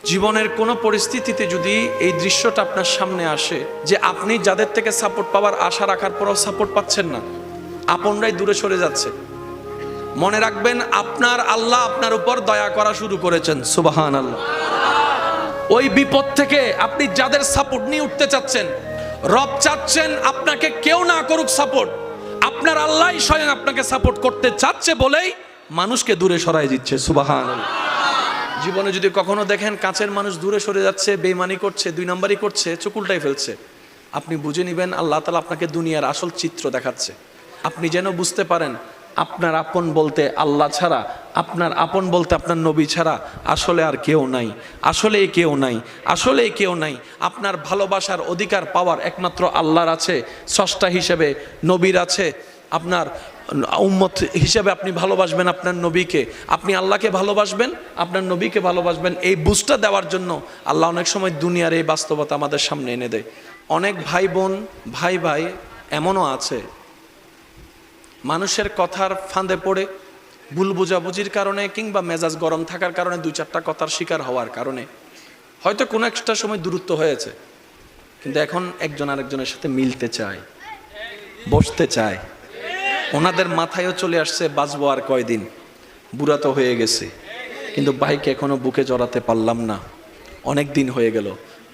জীবনের কোনো পরিস্থিতিতে যদি এই দৃশ্যটা আপনার সামনে আসে যে আপনি যাদের থেকে সাপোর্ট পাওয়ার আশা রাখার পরেও সাপোর্ট পাচ্ছেন না, আপনরাই দূরে সরে যাচ্ছে, মনে রাখবেন আপনার আল্লাহ আপনার উপর দয়া করা শুরু করেছেন। সুবহানাল্লাহ। ওই বিপদ থেকে আপনি যাদের সাপোর্ট নিয়ে উঠতে চাচ্ছেন, রব চাচ্ছেন আপনাকে কেউ না করুক সাপোর্ট, আপনার আল্লাহই স্বয়ং আপনাকে সাপোর্ট করতে চাচ্ছে বলেই মানুষকে দূরে সরাই দিচ্ছে। সুবহানাল্লাহ। জীবনে যদি কখনো দেখেন কাছের মানুষ দূরে সরে যাচ্ছে, বেঈমানি করছে, দুই নাম্বারই করছে, চোখ উল্টাই ফেলছে, আপনি বুঝে নেবেন আল্লাহ তাআলা আপনাকে দুনিয়ার আসল চিত্র দেখাচ্ছে। আপনি যেন বুঝতে পারেন আপনার আপন বলতে আল্লাহ ছাড়া, আপনার আপন বলতে আপনার নবী ছাড়া আসলে আর কেউ নাই, আসলে কেউ নাই, আসলে কেউ নাই। আপনার ভালোবাসার অধিকার পাওয়ার একমাত্র আল্লাহর আছে, স্রষ্টা হিসেবে নবীর আছে। আপনার উম্মত হিসেবে আপনি ভালোবাসবেন আপনার নবীকে, আপনি আল্লাহকে ভালোবাসবেন, আপনার নবীকে ভালোবাসবেন। এই বুঝটা দেওয়ার জন্য আল্লাহ অনেক সময় দুনিয়ার এই বাস্তবতা আমাদের সামনে এনে দেয়। অনেক ভাই বোন, ভাই ভাই এমনও আছে মানুষের কথার ফাঁদে পড়ে, ভুল বোঝাবুঝির কারণে কিংবা মেজাজ গরম থাকার কারণে দুই চারটা কথার শিকার হওয়ার কারণে হয়তো কোনো একটা সময় দূরত্ব হয়েছে, কিন্তু এখন একজন আরেকজনের সাথে মিলতে চায়, বসতে চায়। ওনাদের মাথায়ও চলে আসছে বাঁচবো আর কয়দিন, বুড়া তো হয়ে গেছে, কিন্তু ভাইকে এখনো বুকে জড়াতে পারলাম না, অনেক দিন হয়ে গেল।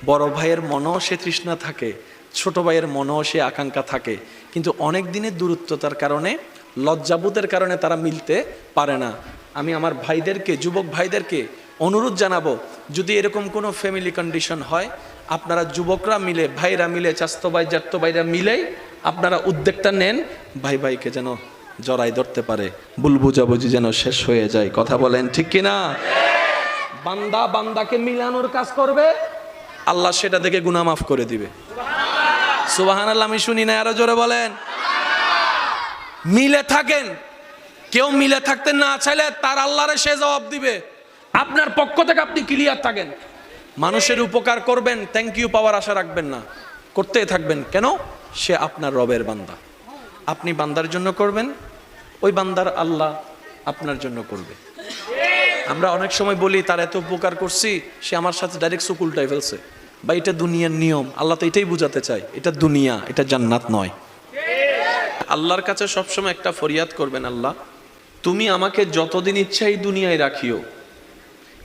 বড় ভাইয়ের মনেও সে তৃষ্ণা থাকে, ছোট ভাইয়ের মনেও সে আকাঙ্ক্ষা থাকে, কিন্তু অনেক দিনের দূরত্বতার কারণে, লজ্জাবোধের কারণে তারা মিলতে পারে না। আমি আমার ভাইদেরকে, যুবক ভাইদেরকে অনুরোধ জানাবো, যদি এরকম কোনো ফ্যামিলি কন্ডিশন হয়, আপনারা যুবকরা মিলে, ভাইরা মিলে, চাস্তো ভাই জ্যাঠতো ভাইরা মিলেই আপনারা উদ্যোগটা নেন, ভাই ভাইকে যেন জড়াই ধরতে পারে, ভুল বুঝাবুঝি যেন শেষ হয়ে যায়। কথা বলেন ঠিক কিনা? বান্দা বান্দাকে মিলানোর কাজ করবে, আল্লাহ সেটা দেখে গুনাহ মাফ করে দিবে। সুবহানাল্লাহ। আমি শুনি না, আরো জোরে বলেন। মিলে থাকেন, কেউ মিলে থাকতে না চাইলে তার আল্লাহরে সে জবাব দিবে। আপনার পক্ষ থেকে আপনি ক্লিয়ার থাকেন, মানুষের উপকার করবেন, থ্যাংক ইউ পাওয়ার আশা রাখবেন না, করতেই থাকবেন। কেন? সে আপনার রবের বান্দা, আপনি বান্দার জন্য করবেন, ওই বান্দার আল্লাহ আপনার জন্য করবে। আমরা অনেক সময় বলি তার এত উপকার করছি, সে আমার সাথে ডাইরেক্ট চোখ উল্টাই ফেলছে, বা এটা দুনিয়ার নিয়ম। আল্লাহ তো এটাই বুঝাতে চায়, এটা দুনিয়া, এটা জান্নাত নয়। আল্লাহর কাছে সবসময় একটা ফরিয়াদ করবেন, আল্লাহ তুমি আমাকে যতদিন ইচ্ছা এই দুনিয়ায় রাখিও,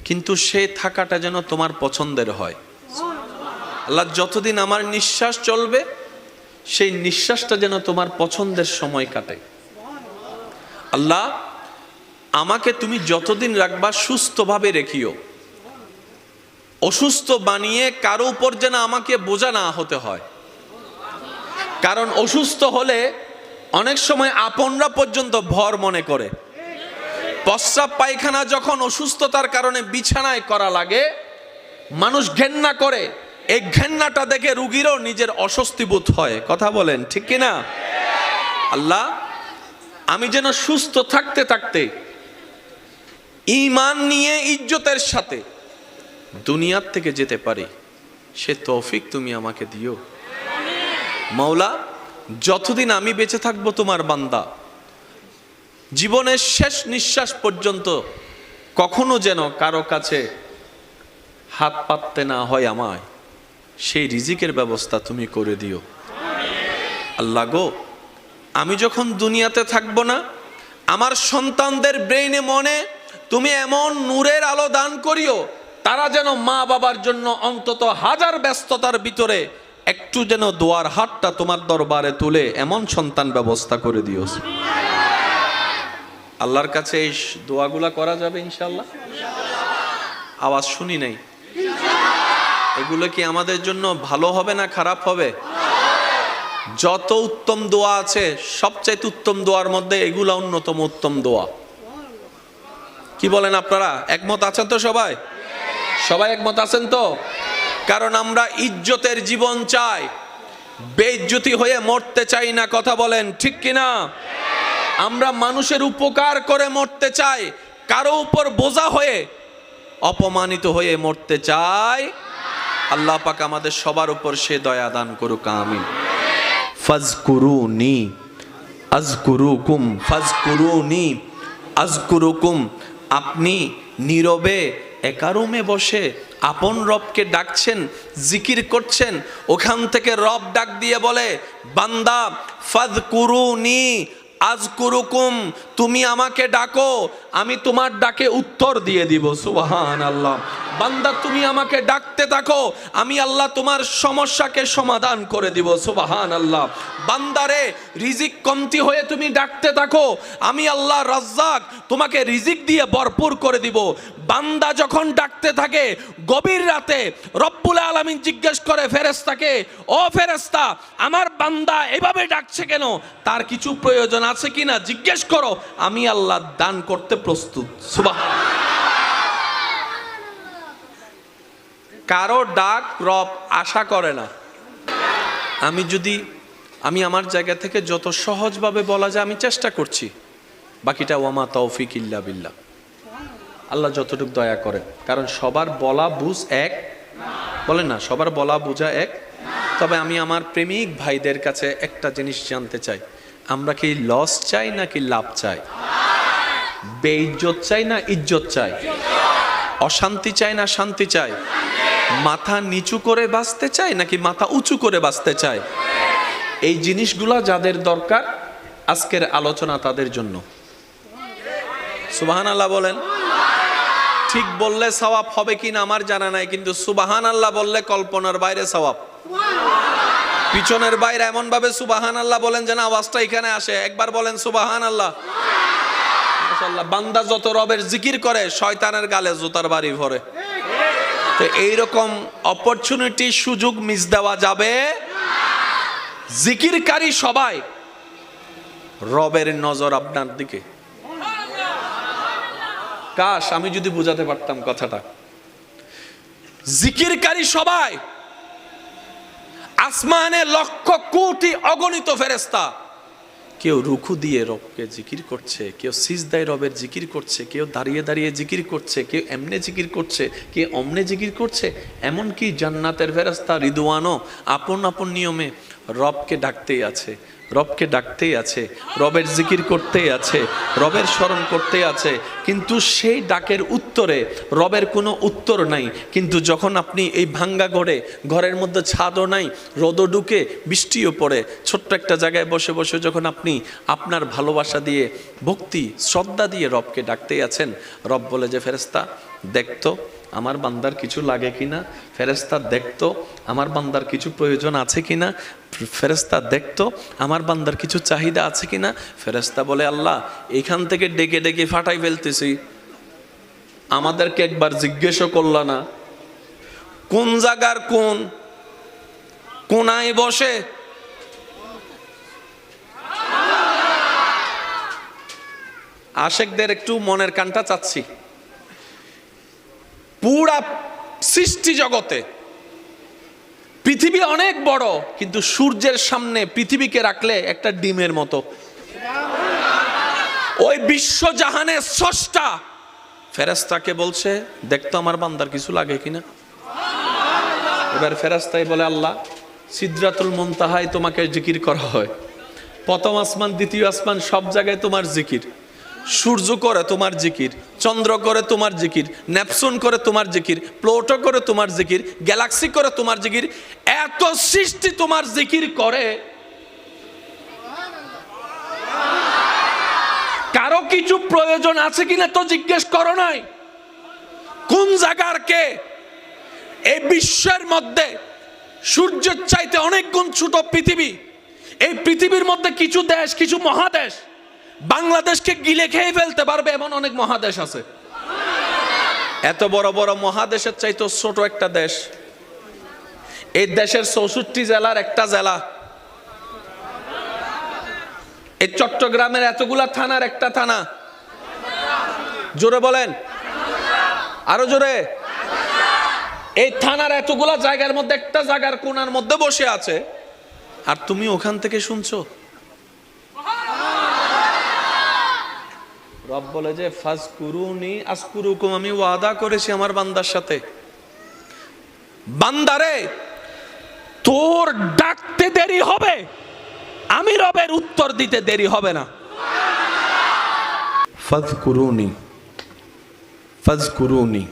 কিন্তু সে থাকাটা যেন তোমার পছন্দের হয়। আল্লাহ যতদিন আমার নিঃশ্বাস চলবে, সেই নিঃশ্বাসটা যেন তোমার পছন্দের সময় কাটে। আল্লাহ আমাকে তুমি যতদিন রাখবা সুস্থভাবে রেখিও, অসুস্থ বানিয়ে কারো উপর যেন আমাকে বোঝা না হতে হয়। কারণ অসুস্থ হলে অনেক সময় আপনরা পর্যন্ত ভর মনে করে। প্রস্রাব পায়খানা যখন অসুস্থতার কারণে বিছানায় করা লাগে, মানুষ ঘেন্না করে, এই ঘেন্নাটা দেখে রুগীরও নিজের অস্বস্তি বোধ হয়। কথা বলেন ঠিক কিনা? আল্লাহ আমি যেন সুস্থ থাকতে থাকতে ঈমান নিয়ে ইজ্জতের সাথে দুনিয়ার থেকে যেতে পারি, সে তৌফিক তুমি আমাকে দিও। মাওলা যতদিন আমি বেঁচে থাকবো তোমার বান্দা, জীবনের শেষ নিঃশ্বাস পর্যন্ত কখনো যেন কারো কাছে হাত পাততে না হয় আমায়, সেই রিজিকের ব্যবস্থা তুমি করে দিও। আল্লাহ গো, আমি যখন দুনিয়াতে থাকবো না, আমার সন্তানদের ব্রেইনে মনে তুমি এমন নূরের আলো দান করিও, তারা যেন মা বাবার জন্য অন্তত হাজার ব্যস্ততার ভিতরে একটু যেন দোয়ার হাতটা তোমার দরবারে তুলে এমন সন্তান ব্যবস্থা করে দিও। আল্লাহর কাছে এই দোয়াগুলা করা যাবে ইনশাআল্লাহ? আওয়াজ শুনি নাই। এগুলো কি আমাদের জন্য ভালো হবে না খারাপ হবে? যত উত্তম দোয়া আছে, সবচাইতে উত্তম দোয়ার মধ্যে এগুলা অন্যতম উত্তম দোয়া। কি বলেন আপনারা? একমত আছেন তো? সবাই সবাই একমত আছেন তো? কারণ আমরা ইজ্জতের জীবন চাই, বেইজ্জতি হয়ে মরতে চাই না। কথা বলেন ঠিক কিনা? আমরা মানুষের উপকার করে মরতে চাই, কারো উপর বোঝা হয়ে, অপমানিত হয়ে মরতে চাই। আল্লাহ পাক আমাদের সবার উপর সে দয়া দান করুক, আমিন। ফাজকুরুনি আযকুরুকুম, ফাজকুরুনি আযকুরুকুম। আপনি নীরবে একা রুমে বসে আপন রবকে ডাকছেন, জিকির করছেন, ওখান থেকে রব ডাক দিয়ে বলে, বান্দা ফাযকুরুনি আযকুরুকুম, তুমি আমাকে ডাকো, আমি তোমার ডাকে উত্তর দিয়ে দিব। সুবহানাল্লাহ। বান্দা তুমি আমাকে ডাকতে থাকো, আমি আল্লাহ তোমার সমস্যাকে সমাধান করে দিব। সুবহানাল্লাহ। বান্দারে রিজিক কমতি হয়ে তুমি ডাকতে থাকো, আমি আল্লাহ রাজ্জাক তোমাকে রিজিক দিয়ে ভরপুর করে দিব। বান্দা যখন ডাকতে থাকে গভীর রাতে, রব্বুল আলামিন জিজ্ঞেস করে ফেরেশতাকে, ও ফেরেশতা, আমার বান্দা এভাবে ডাকছে কেন, তার কিছু প্রয়োজন আছে কিনা জিজ্ঞেস করো, আমি আল্লাহ দান করতে প্রস্তুত। সুবহানাল্লাহ। কারো ডাক রব আশা করে না। আমি আমার জায়গা থেকে যত সহজভাবে বলা যায় আমি চেষ্টা করছি, বাকিটা ওয়ামা তৌফিক ইল্লা বিল্লাহ, আল্লাহ যতটুকু দয়া করেন। কারণ সবার বলা বুঝ এক, বলেন না, সবার বলা বুঝা এক। তবে আমি আমার প্রেমিক ভাইদের কাছে একটা জিনিস জানতে চাই, আমরা কি লস চাই নাকি লাভ চাই? বেইজ্জত চাই না ইজ্জত চাই? অশান্তি চাই না শান্তি চাই? মাথা নিচু করে বাঁচতে চাই নাকি মাথা উঁচু করে বাঁচতে চাই? এই জিনিসগুলা যাদের দরকার, আজকের আলোচনা তাদের জন্য। সুবহানাল্লাহ বলেন। ঠিক বললে সওয়াব হবে কিনা আমার জানা নাই, কিন্তু সুবহানাল্লাহ বললে কল্পনার বাইরে সওয়াব। পিছনের বাইরে এমন ভাবে সুবহানাল্লাহ বলেন যেন আওয়াজটা এখানে আসে। একবার বলেন সুবহানাল্লাহ। মাশাআল্লাহ। বান্দা যত রবের জিকির করে শয়তানের গালে জুতার বাড়ি ভরে। তো এইরকম অপরচুনিটি, সুযোগ মিস দেওয়া যাবে। জিকিরকারী সবাই, রবের নজর আপনার দিকে। কাশ আমি যদি বুঝাতে পারতাম কথাটা। জিকিরকারী সবাই, আসমানে লক্ষ কোটি অগণিত ফেরেশতা, কেউ রুকু দিয়ে রবকে জিকির করছে, কেউ সিজদায় রবের জিকির করছে, কেউ দাঁড়িয়ে দাঁড়িয়ে জিকির করছে, কেউ এমনে জিকির করছে, কেউ অমনে জিকির করছে। এমনকি জান্নাতের ফেরেশতা রিদওয়ানও আপন আপন নিয়মে রবকে ডাকতেই আছে, রবকে ডাকতেই আছে, রবের জিকির করতেই আছে, রবের স্মরণ করতেই আছে। কিন্তু সেই ডাকের উত্তরে রবের কোনো উত্তর নাই। কিন্তু যখন আপনি এই ভাঙ্গা ঘরের মধ্যে ছাদও নাই, রোদও ঢুকে, বৃষ্টিও পড়ে, ছোট্ট একটা জায়গায় বসে বসে যখন আপনি আপনার ভালোবাসা দিয়ে, ভক্তি শ্রদ্ধা দিয়ে রবকে ডাকতেই আছেন, রব বলে যে ফেরেশতা দেখতো আমার বান্দার কিছু লাগে কিনা, ফেরেশতা দেখতো আমার বান্দার কিছু প্রয়োজন আছে কিনা, ফেরেশতা দেখতো আমার বান্দার কিছু চাহিদা আছে কিনা। ফেরেশতা বলে, আল্লাহ এখান থেকে ডেকে ডেকে ফাটাই ফেলতেছি, আমাদেরকে একবার জিজ্ঞেসও করলা না কোন জায়গার কোন কোনায় বসে। আশেকদের একটু মনের কানটা চাচ্ছি। পুরা সৃষ্টি জগতে পৃথিবী অনেক বড়, কিন্তু সূর্যের সামনে পৃথিবীকে রাখলে একটা ডিমের মতো। ওই বিশ্বজাহানের স্রষ্টা ফেরেশতাকে বলছে দেখতো আমার বান্দার কিছু লাগে কিনা। এবার ফেরেশতাই বলে, আল্লাহ সিদরাতুল মুনতাহায় তোমাকে জিকির করা হয়, প্রথম আসমান দ্বিতীয় আসমান সব জায়গায় তোমার জিকির, সূর্য করে তোমার জিকির, চন্দ্র করে তোমার জিকির, নেপচুন করে তোমার জিকির, প্লুটো করে তোমার জিকির, গ্যালাক্সি করে তোমার জিকির, এত সৃষ্টি তোমার জিকির করে, কারো কিছু প্রয়োজন আছে কিনা তো জিজ্ঞেস করো নাই। কোন জায়গার কে? এই বিশ্বের মধ্যে সূর্যের চাইতে অনেক গুণ ছোট পৃথিবী। এই পৃথিবীর মধ্যে কিছু দেশ, কিছু মহাদেশ বাংলাদেশকে গিলে খেয়ে ফেলতে পারবে এমন অনেক মহাদেশ আছে। এত বড় বড় মহাদেশের চাইতে ছোট একটা দেশ, এই দেশের 64 জেলার একটা জেলা, এই চট্টগ্রামের এতগুলা থানার একটা থানা। জোরে বলেন, আরো জোরে। এই থানার এতগুলা জায়গার মধ্যে একটা জায়গার কোণার মধ্যে বসে আছে, আর তুমি ওখান থেকে শুনছো। রব বলে যে ফাজকুরুনি আযকুরুকুম, আমি ওয়াদা করেছি আমার বান্দার সাথে, বান্দারে তোর ডাকতে দেরি হবে, আমি রবের উত্তর দিতে দেরি হবে না। ফাজকুরুনি ফাজকুরুনি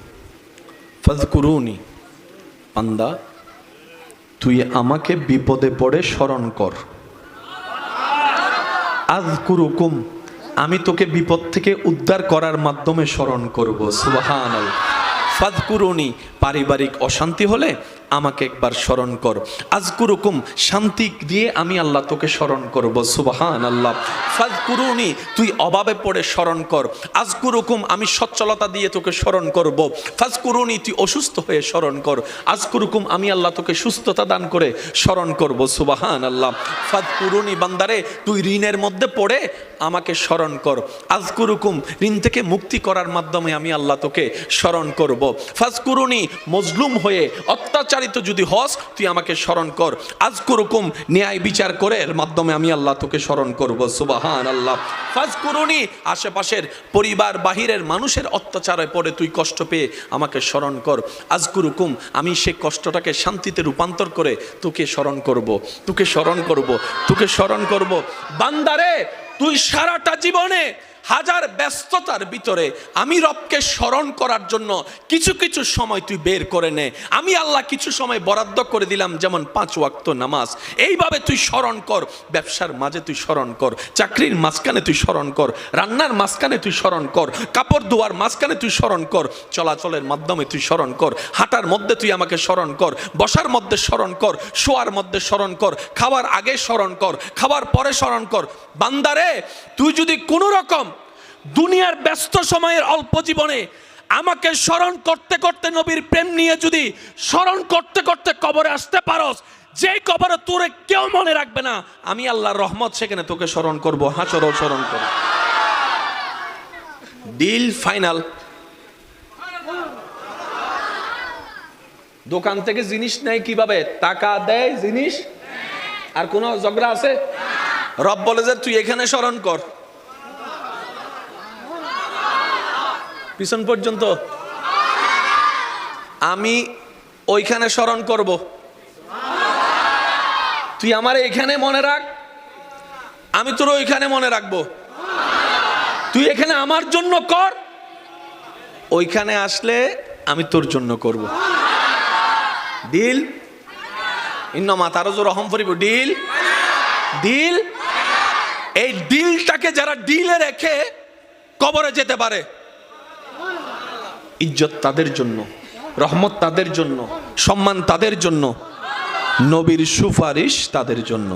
ফাযকুরুনি, বান্দা তুই আমাকে বিপদে পড়ে স্মরণ কর। আযকুরুকুম, আমি তোকে বিপদ থেকে উদ্ধার করার মাধ্যমে স্মরণ করব। সুবহানাল্লাহ। ফাযকুরুনি, পারিবারিক অশান্তি হলে আমাকে একবার স্মরণ কর। আযকুরুকুম, শান্তি দিয়ে আমি আল্লাহ তোকে স্মরণ করব। সুবহানাল্লাহ। ফাযকুরুনি, তুই অভাবে পড়ে স্মরণ কর। আযকুরুকুম, আমি সচ্ছলতা দিয়ে তোকে স্মরণ করব। ফাযকুরুনি, তুই অসুস্থ হয়ে স্মরণ কর। আযকুরুকুম, আমি আল্লাহ তোকে সুস্থতা দান করে স্মরণ করব। সুবহানাল্লাহ। ফাযকুরুনি, বান্দারে তুই ঋণের মধ্যে পড়ে আমাকে স্মরণ কর। আযকুরুকুম, ঋণ থেকে মুক্তি করার মাধ্যমে আমি আল্লাহ তোকে স্মরণ করব। ফাযকুরুনি, মজলুম হয়ে অত্যাচারিত যদি হস তুই আমাকে স্মরণ কর। আযকুরুকুম, ন্যায় বিচার করে এর মাধ্যমে আমি আল্লাহ তোকে স্মরণ করব। সুবহানাল্লাহ। ফাযকুরুনি, আশেপাশের পরিবার বাহিরের মানুষের অত্যাচারে পড়ে তুই কষ্ট পেয়ে আমাকে স্মরণ কর। আযকুরুকুম, আমি সেই কষ্টটাকে শান্তিতে রূপান্তর করে তোকে স্মরণ করব, তোকে স্মরণ করব, তোকে স্মরণ করব। বান্দারে তুই সারাটা জীবনে হাজার ব্যস্ততার ভিতরে আমি রবকে স্মরণ করার জন্য কিছু কিছু সময় তুই বের করে নে। আমি আল্লাহ কিছু সময় বরাদ্দ করে দিলাম, যেমন 5 ওয়াক্ত নামাজ। এইভাবে তুই স্মরণ কর। ব্যবসার মাঝে তুই স্মরণ কর, চাকরির মাঝখানে তুই স্মরণ কর, রান্নার মাঝখানে তুই স্মরণ কর, কাপড় ধোয়ার মাঝখানে তুই স্মরণ কর, চলাচলের মাধ্যমে তুই স্মরণ কর, হাঁটার মধ্যে তুই আমাকে স্মরণ কর, বসার মধ্যে স্মরণ কর, শোয়ার মধ্যে স্মরণ কর, খাওয়ার আগে স্মরণ কর, খাওয়ার পরে স্মরণ কর। বান্দারে তুই যদি কোনো রকম দুনিয়ার ব্যস্ত সময়ের অল্প জীবনে আমাকে স্মরণ করতে করতে নবীর প্রেম নিয়ে যদি স্মরণ করতে করতে কবরে আসতে পারস, যে কবরে তোরে কেউ মনে রাখবে না, আমি আল্লাহর রহমত সেখানে তোকে স্মরণ করব। হাসরও স্মরণ করব। Deal final. দোকান থেকে জিনিস নেয় কিভাবে? টাকা দেয়, জিনিস। আর কোন ঝগড়া আছে? রব বলে যে তুই এখানে স্মরণ কর, পিছন পর্যন্ত আমি ওইখানে স্মরণ করব। তুই আমার এখানে মনে রাখ, আমি তোর ওইখানে মনে রাখবো। তুই এখানে আমার জন্য কর, ওইখানে আসলে আমি তোর জন্য করব। ডিল। ইন্নামা তারাজু রহম ফরিব। Deal, deal. এই ডিলটাকে যারা ডিলে রেখে কবরে যেতে পারে, ইজ্জত তাদের জন্য, রহমত তাদের জন্য, সম্মান তাদের জন্য, নবীর সুপারিশ তাদের জন্য।